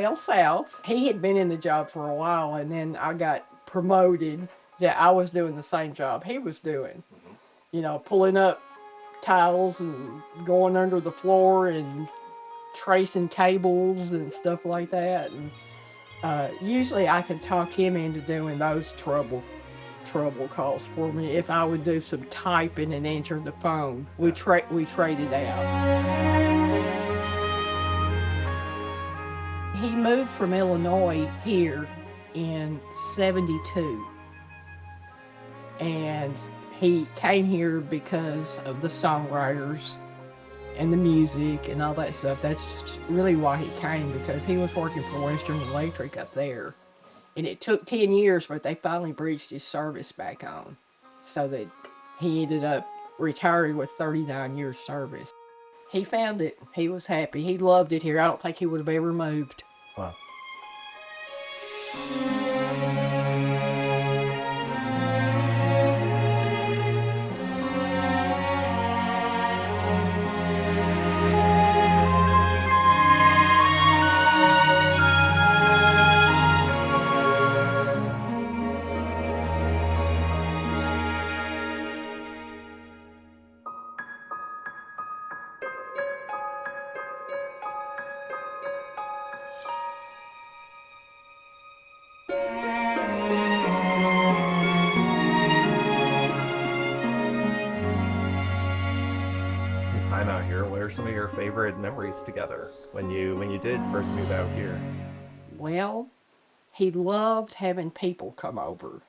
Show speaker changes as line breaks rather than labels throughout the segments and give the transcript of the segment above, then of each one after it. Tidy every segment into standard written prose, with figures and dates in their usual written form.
Bell South. He had been in the job for a while, and then I got promoted that I was doing the same job he was doing. You know, pulling up tiles and going under the floor and tracing cables and stuff like that. And usually I could talk him into doing those trouble calls for me if I would do some typing and answer the phone. We traded out. He moved from Illinois here in '72, and he came here because of the songwriters and the music and all that stuff. That's just really why he came, because he was working for Western Electric up there. And it took 10 years, but they finally bridged his service back on. So that he ended up retiring with 39 years service. He found it. He was happy. He loved it here. I don't think he would have ever moved.
Wow. His time out here, what are some of your favorite memories together when you did first move out here?
Well, he loved having people come over.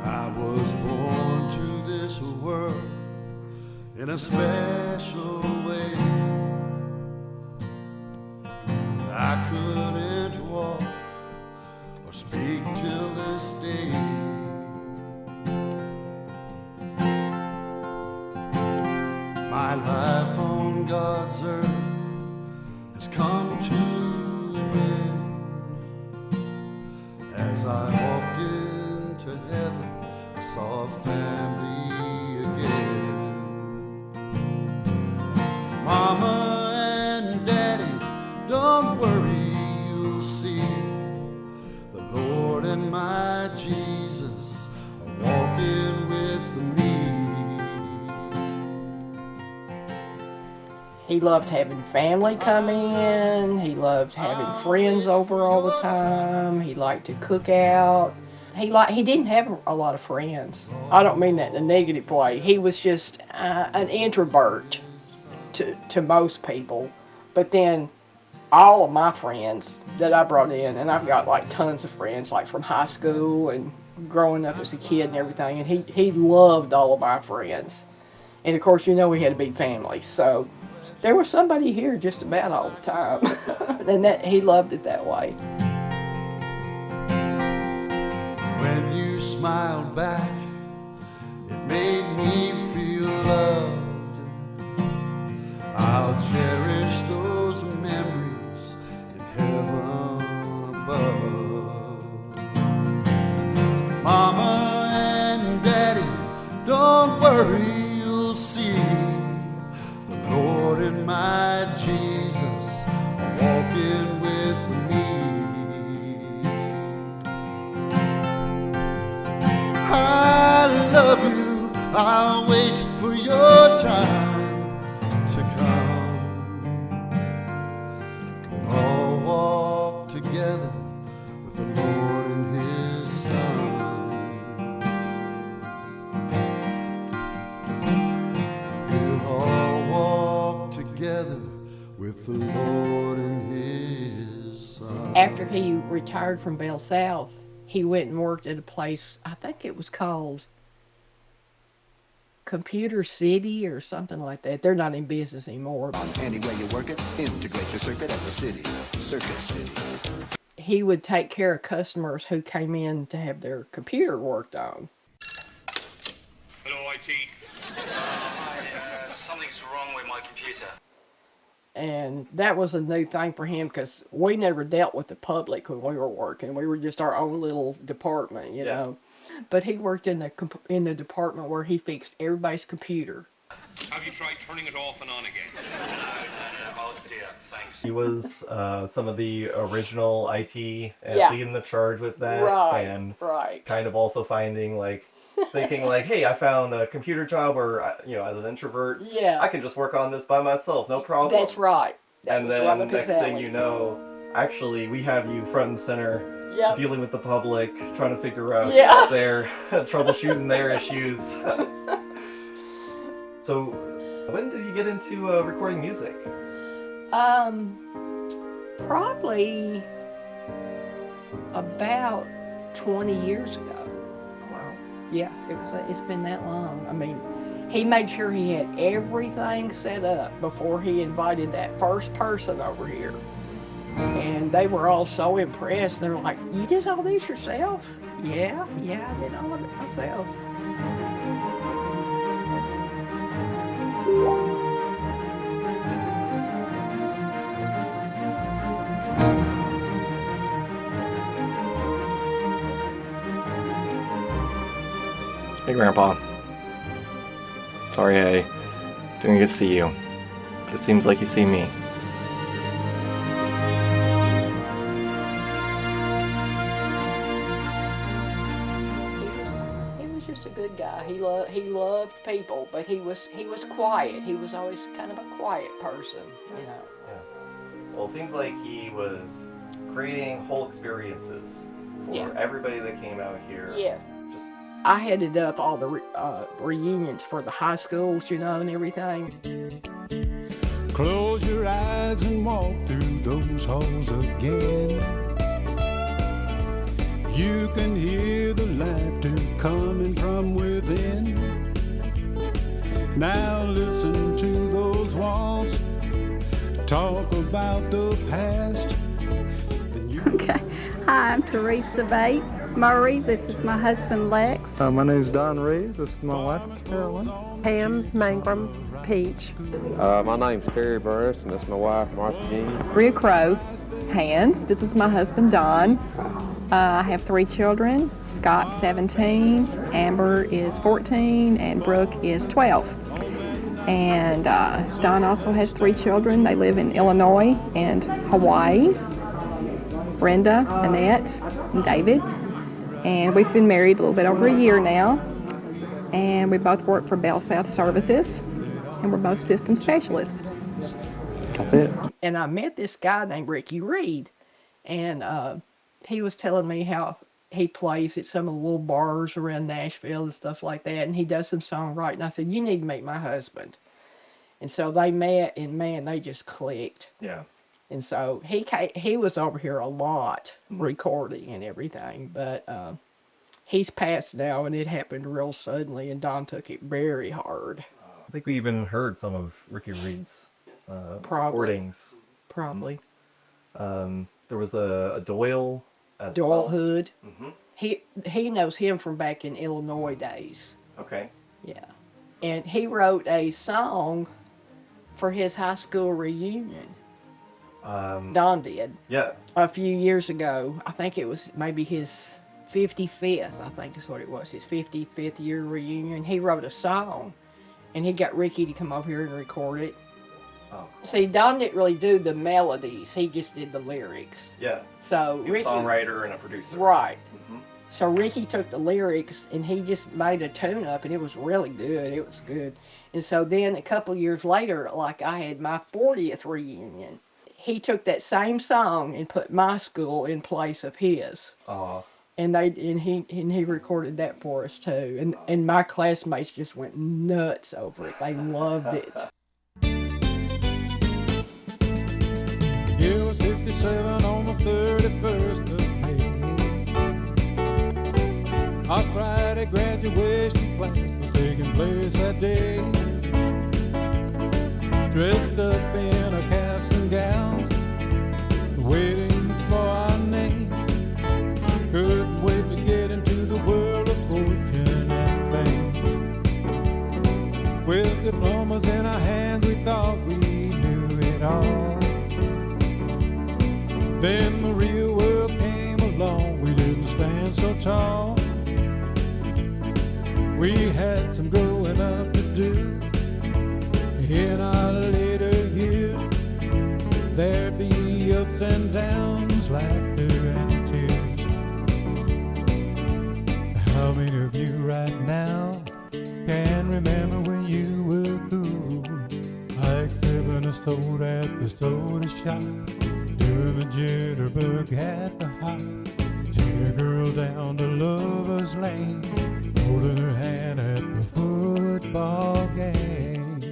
I was born to this world in a special way. I couldn't walk or speak till this day. My life on God's earth has come to an end. As I walked into heaven, I saw family again. Mama and Daddy, don't worry, you'll see. The Lord and my Jesus are walking with me.
He loved having family come in. He loved having friends over all the time. He liked to cook out. He didn't have a lot of friends. I don't mean that in a negative way. He was just an introvert to most people. But then all of my friends that I brought in, and I've got like tons of friends like from high school and growing up as a kid and everything, and he loved all of my friends. And of course, you know, we had a big family, so there was somebody here just about all the time. And that he loved it that way.
When you smiled back, it made me feel loved. I'll cherish those memories in heaven above. Mama and Daddy, don't worry, you'll see. The Lord and my Jesus are walking with me. I love you, I'll wait for your time to come. We'll all walk together with the Lord and His Son. We'll all walk together with the Lord and His Son.
After he retired from Bell South, he went and worked at a place, I think it was called Computer City or something like that. They're not in business anymore.
Any way you work it, integrate your circuit at the city. Circuit City.
He would take care of customers who came in to have their computer worked on.
Hello, IT. Something's wrong with my computer.
And that was a new thing for him because we never dealt with the public when we were working. We were just our own little department, you know. But he worked in the department where he fixed everybody's computer.
Have you tried turning it off and on again? No. Oh dear, thanks.
He was some of the original IT and
Yeah.
leading the charge with that, and
Right.
kind of also finding thinking hey, I found a computer job where as an introvert,
Yeah.
I can just work on this by myself, no problem.
That's right. That
And
was
then
right up his
next thing
alley.
you know, actually we have you front and center,
Yep.
dealing with the public, trying to figure out
Yeah.
their troubleshooting their issues. So, when did you get into recording music?
Probably about 20 years ago.
Wow.
Yeah, it's been that long. I mean, he made sure he had everything set up before he invited that first person over here. And they were all so impressed. They're like, "You did all this yourself?" Yeah, I did all of it myself.
Hey, Grandpa. Sorry I didn't get to see you. It seems like you see me.
He was just a good guy. He loved people, but he was quiet. He was always kind of a quiet person, you know.
Yeah. Well, it seems like he was creating whole experiences for everybody that came out here.
Yeah.
Just
I headed up all the reunions for the high schools, you know, and everything.
Close your eyes and walk through those halls again. You can hear the laughter coming from within. Now listen to those walls talk about the past.
Okay. Hi, I'm Teresa Bates Murray. This is my husband, Lex.
My name's Don Reeves. This is my wife, Carolyn.
Pam Mangrum Peach.
My name's Terry Burris, and this is my wife, Martha Jean.
Rhea Crow. Hands. This is my husband, Don. I have 3 children. Scott, 17. Amber is 14. And Brooke is 12. And Don also has 3 children. They live in Illinois and Hawaii. Brenda, Annette, and David. And we've been married a little bit over a year now. And we both work for Bell South Services. And we're both system specialists.
That's it.
And I met this guy named Ricky Reed, and he was telling me how he plays at some of the little bars around Nashville and stuff like that, and he does some songwriting. I said, "You need to meet my husband." And so they met, and man, they just clicked.
yeah.
And so he was over here a lot recording and everything, but he's passed now, and it happened real suddenly, and Don took it very hard.
I think we even heard some of Ricky Reed's recordings.
Probably.
There was a Doyle as
Doyle
well.
Hood.
Mm-hmm.
He knows him from back in Illinois days.
Okay.
Yeah. And he wrote a song for his high school reunion. Don did.
Yeah.
A few years ago. I think it was maybe his 55th, I think is what it was. His 55th year reunion. He wrote a song. And he got Ricky to come over here and record it.
Oh, cool.
See, Don didn't really do the melodies. He just did the lyrics.
Yeah.
So
He was
Ricky,
a songwriter and a producer.
right.
Mm-hmm.
So Ricky took the lyrics and he just made a tune up, and it was really good. It was good. And so then a couple years later, like I had my 40th reunion, he took that same song and put my school in place of his. And he recorded that for us too. And my classmates just went nuts over it. They loved it.
It was 57 on the 31st of May. Our Friday graduation class was taking place that day. Dressed up in our caps and gowns, waiting for our names. Couldn't wait to get into the world of fortune and fame. With diplomas in our hands, we thought we knew it all. Then the real world came along, we didn't stand so tall. We had some growing up to do in our later years. There'd be ups and downs, laughter and tears. How many of you right now can remember when you were cool, like sipping a soda at the soda shop, doing the jitterbug at the hop, taking a girl down to Lover's Lane, holding her hand at the football game.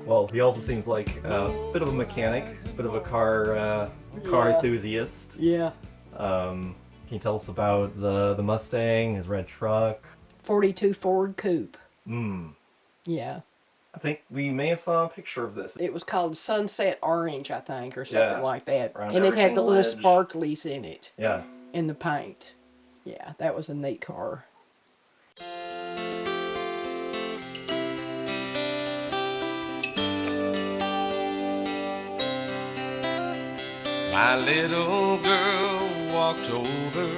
Well, he also seems like a bit of a mechanic, a bit of a car enthusiast.
Yeah.
Can you tell us about the Mustang, his red truck?
42 Ford Coupe.
Hmm.
Yeah.
I think we may have saw a picture of this.
It was called Sunset Orange, I think, or something
Yeah.
like that.
Around
And it
every
had the
single
little
edge.
sparklies in it,
Yeah.
in the paint. Yeah, that was a neat car.
My little girl walked over,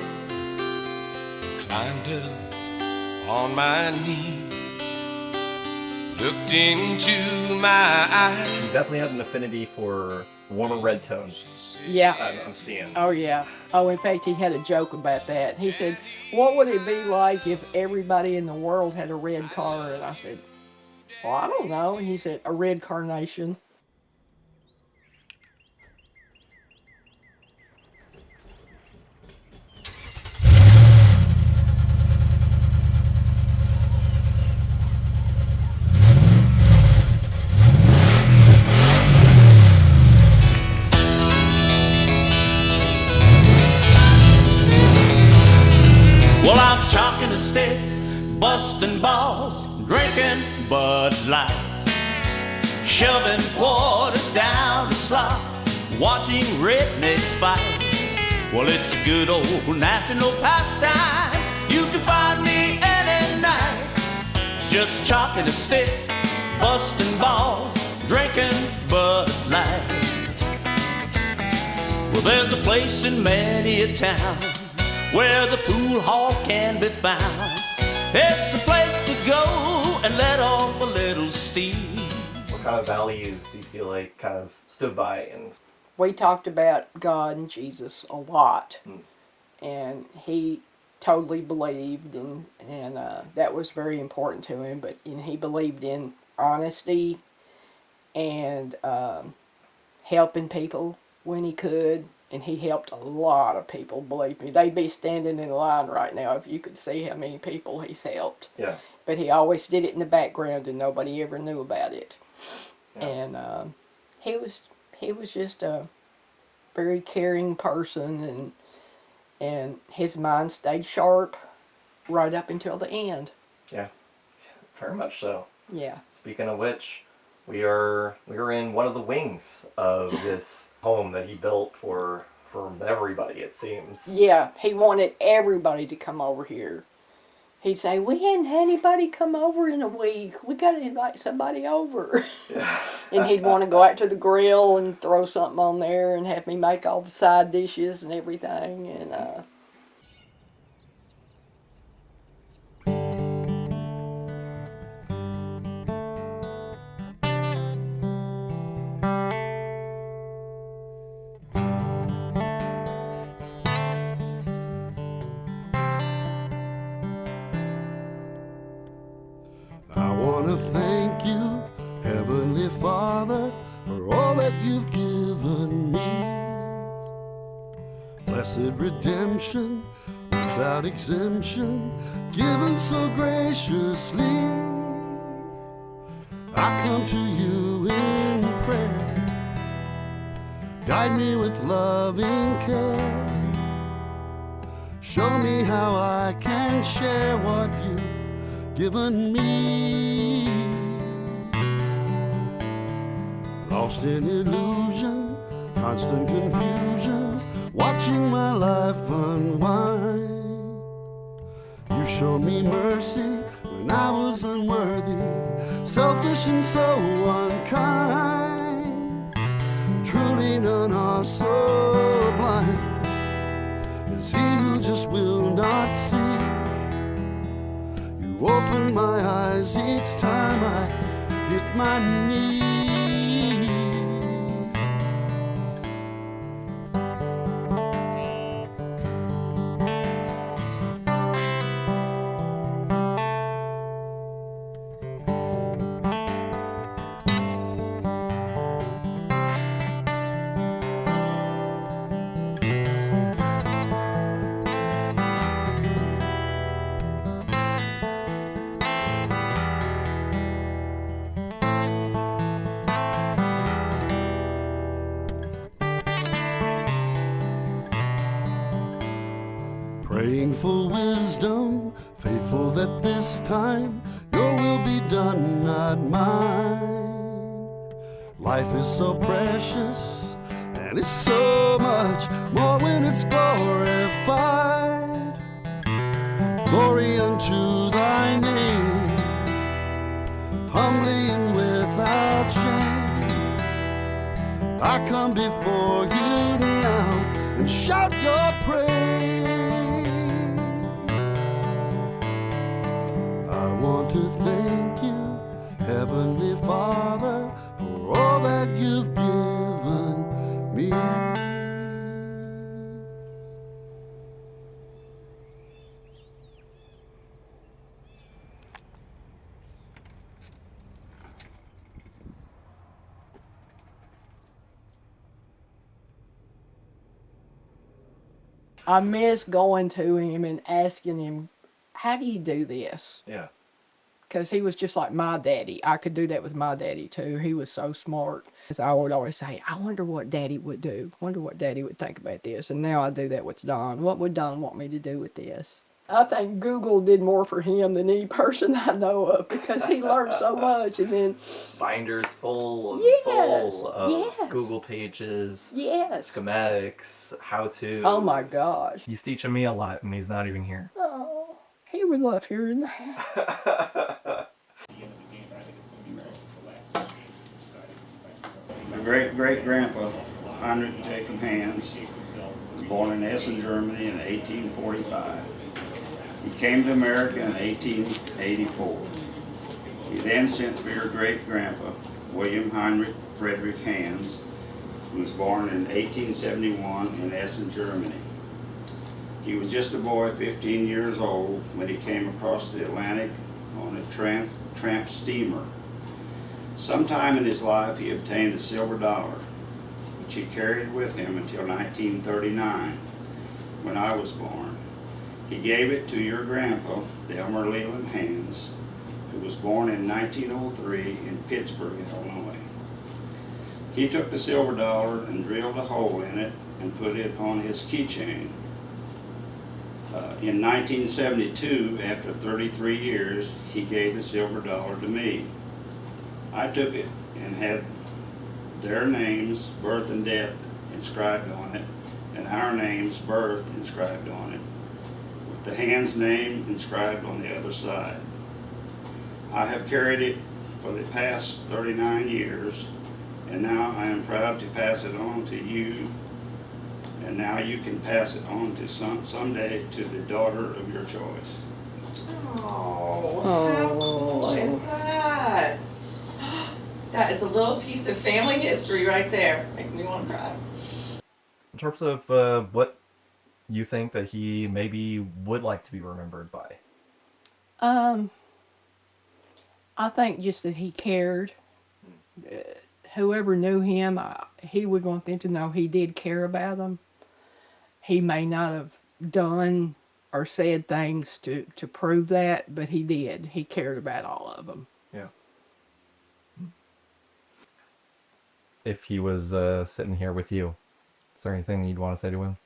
climbed up on my knee, looked into my eyes.
You definitely have an affinity for warmer red tones.
Yeah.
I'm seeing.
Oh, yeah. Oh, in fact, he had a joke about that. He said, what would it be like if everybody in the world had a red car? And I said, well, I don't know. And he said, a red carnation.
Well, I'm chalking a stick, busting balls, drinking Bud Light, shoving quarters down the slot, watching rednecks fight. Well, it's a good old national pastime. You can find me any night, just chalking a stick, busting balls, drinking Bud Light. Well, there's a place in many a town where the pool hall can be found. It's a place to go and let off a little steam.
What kind of values do you feel like kind of stood by? And
We talked about God and Jesus a lot. And he totally believed, and that was very important to him. And he believed in honesty and helping people when he could. And he helped a lot of people, believe me. They'd be standing in line right now if you could see how many people he's helped.
yeah.
But he always did it in the background and nobody ever knew about it.
Yeah.
And he was just a very caring person, and his mind stayed sharp right up until the end.
Yeah. Very much so.
Yeah.
Speaking of which, we are in one of the wings of this home that he built for everybody, it seems.
Yeah, he wanted everybody to come over here. He'd say, we hadn't had anybody come over in a week. We got to invite somebody over.
Yeah.
And he'd want to go out to the grill and throw something on there and have me make all the side dishes and everything. And
I want to thank you, Heavenly Father, for all that you've given me. Blessed redemption, without exemption, given so graciously. I come to you in prayer. Guide me with loving care. Show me how I can share what you've given me. Lost in illusion, constant confusion, watching my life unwind. You showed me mercy when I was unworthy, selfish and so unkind. Truly none are so blind as he who just will not see. You open open my eyes each time I hit my knees. Praying for wisdom, faithful that this time your will be done, not mine. Life is so precious, and it's so much more when it's glorified. Glory unto thy name, humbly and without shame. I come before you now and shout your praise. I want to thank you, Heavenly Father, for all that you've given me.
I miss going to him and asking him, how do you do this?
Yeah.
Because he was just like my daddy. I could do that with my daddy too. He was so smart. So I would always say, I wonder what daddy would do. Wonder what daddy would think about this. And now I do that with Don. What would Don want me to do with this? I think Google did more for him than any person I know of because he learned so much. And then
Binders full
Yes,
of
yes.
Google pages,
yes.
schematics, how-tos.
Oh my gosh.
He's teaching me a lot, and he's not even here.
Oh, he would love hearing that.
My great-great-grandpa, Heinrich Jacob Hans, was born in Essen, Germany in 1845. He came to America in 1884. He then sent for your great-grandpa, William Heinrich Frederick Hans, who was born in 1871 in Essen, Germany. He was just a boy, 15 years old, when he came across the Atlantic on a tramp steamer. Sometime in his life he obtained a silver dollar, which he carried with him until 1939, when I was born. He gave it to your grandpa, Delmer Leland Hans, who was born in 1903 in Pittsburgh, Illinois. He took the silver dollar and drilled a hole in it and put it on his keychain. In 1972, after 33 years, he gave the silver dollar to me. I took it and had their names, birth and death, inscribed on it, and our names, birth, inscribed on it, with the Hans name inscribed on the other side. I have carried it for the past 39 years, and now I am proud to pass it on to you, and now you can pass it on to someday to the daughter of your choice.
Oh, how cool is that? That is a little piece of family history right there. Makes me want to cry.
In terms of what you think that he maybe would like to be remembered by?
I think just that he cared. Whoever knew him, he would want them to know he did care about them. He may not have done or said things to prove that, but he did. He cared about all of them.
Yeah. If he was sitting here with you, is there anything you'd want to say to him?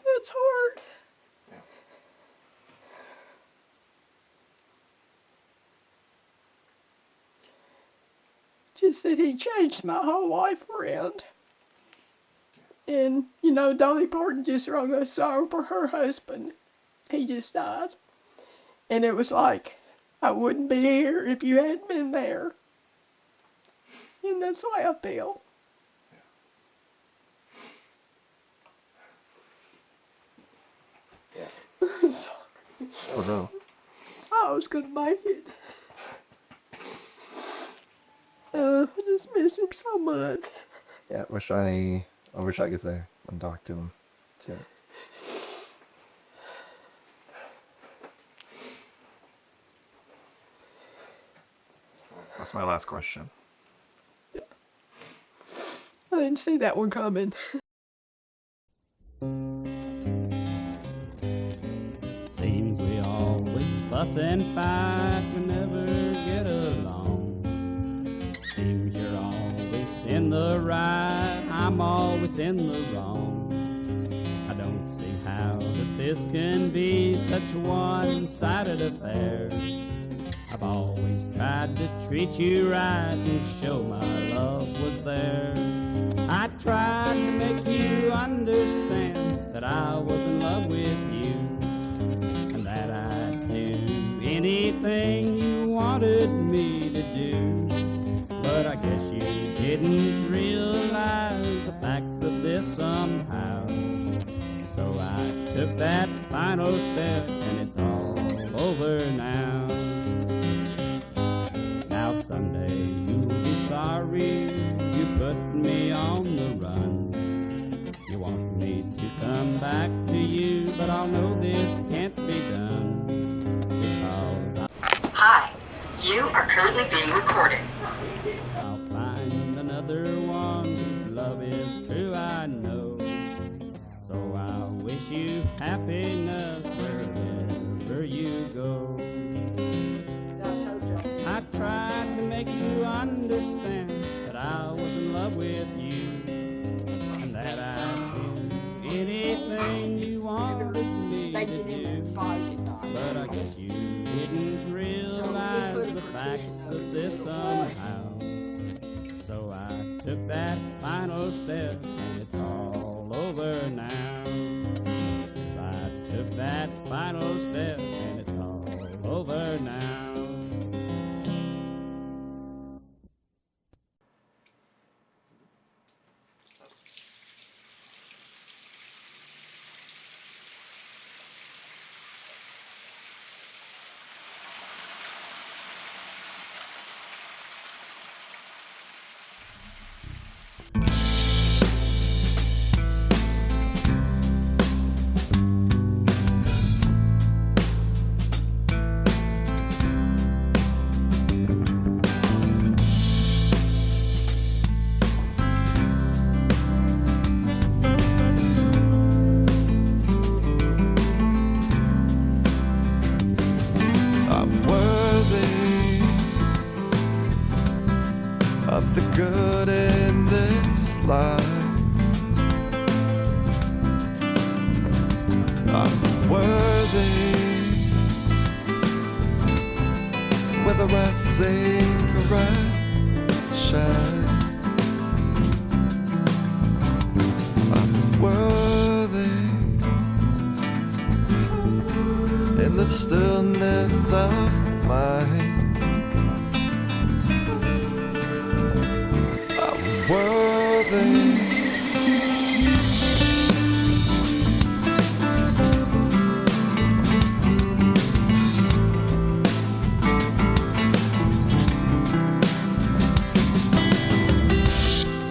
It's hard.
Yeah.
Just that he changed my whole life around. And, you know, Dolly Parton just wrote a song for her husband. He just died. And it was like, I wouldn't be here if you hadn't been there. And that's the way I feel. was gonna make it. I just miss him so much.
Yeah, I wish I could say and talk to him too. That's my last question.
I didn't see that one coming.
Seems we always fuss and fight, we never get along. Seems you're always in the right, I'm always in the wrong. I don't see how that this can be such a one-sided affair. I've always tried to treat you right and show my love was there. I tried to make you understand that I was in love with you, and that I'd do anything you wanted me to do. But I guess you didn't realize the facts of this somehow. So I took that final step and it's all over now. Now someday you'll be sorry you put me on the run. You want me to come back to you, but I'll know this can't be done. Because
Hi, you are currently being recorded.
I'll find another one whose love is true, I know. So I wish you happiness wherever you go. I tried to make you understand that I was in love with you, and that I'd do anything you wanted me to do. But I guess you didn't realize the facts of this somehow. So I took that final step and it's all over now. I took that final step and it's all over now.
Of the good in this life, I'm worthy. Whether I sing or I shine, I'm worthy. In the stillness of mind, worthy.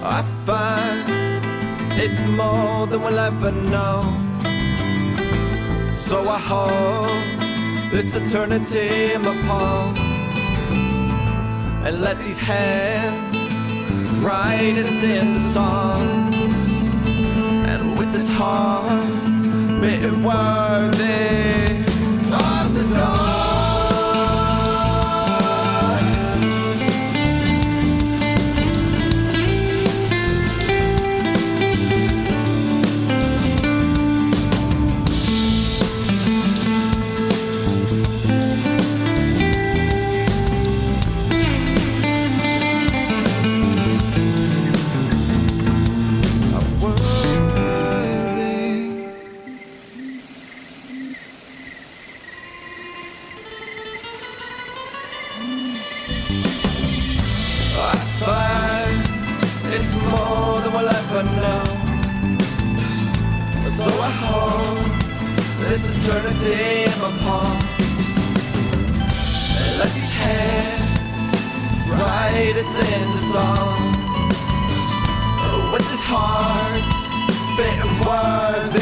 I find it's more than we'll ever know. So I hold this eternity in my palms and let these hands write us in the songs, and with this heart make it worthy of the dawn. It's more than we'll ever know. So I hold this eternity in my palms
Let these hands write us into songs. With this heart, bitten word.